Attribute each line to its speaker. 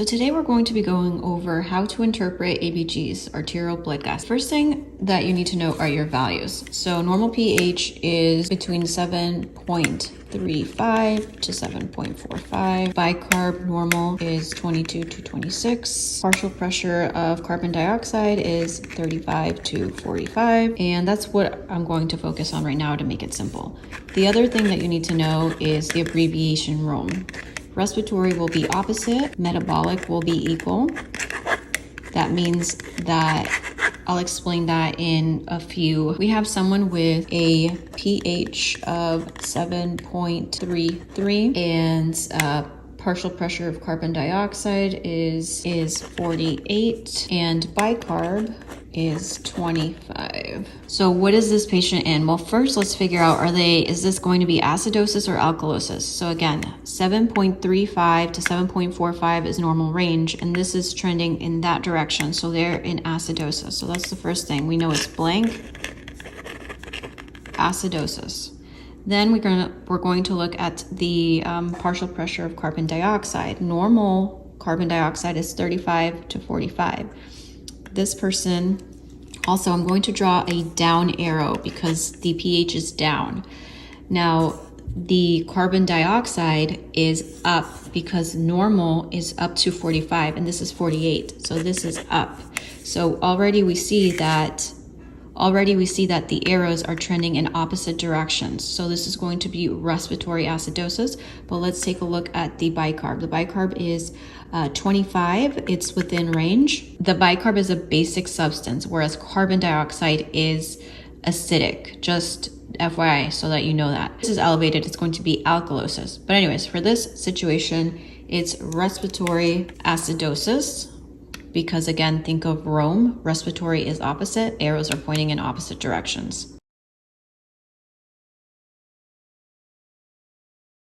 Speaker 1: So today we're going to be going over how to interpret ABGs, arterial blood gas. First thing that you need to know are your values. So normal pH is between 7.35 to 7.45. Bicarb normal is 22 to 26. Partial pressure of carbon dioxide is 35 to 45. And that's what I'm going to focus on right now to make it simple. The other thing that you need to know is the abbreviation ROM. Respiratory will be opposite, metabolic will be equal. That means that I'll explain that in a few. We have someone with a pH of 7.33 and partial pressure of carbon dioxide is 48 and bicarb is 25. So what is this patient in? Well, first let's figure out, is this going to be acidosis or alkalosis? So again, 7.35 to 7.45 is normal range, and this is trending in that direction. So they're in acidosis. So that's the first thing. We know it's blank, acidosis. Then we're going to look at the partial pressure of carbon dioxide. Normal carbon dioxide is 35 to 45. This person, also I'm going to draw a down arrow because the pH is down. Now the carbon dioxide is up because normal is up to 45 and this is 48. So this is up. So already we see that the arrows are trending in opposite directions. So this is going to be respiratory acidosis, but let's take a look at the bicarb. The bicarb is 25, it's within range. The bicarb is a basic substance, whereas carbon dioxide is acidic, just FYI, so that you know that. This is elevated, it's going to be alkalosis. But anyways, for this situation, it's respiratory acidosis. Because again, think of Rome, respiratory is opposite, arrows are pointing in opposite directions.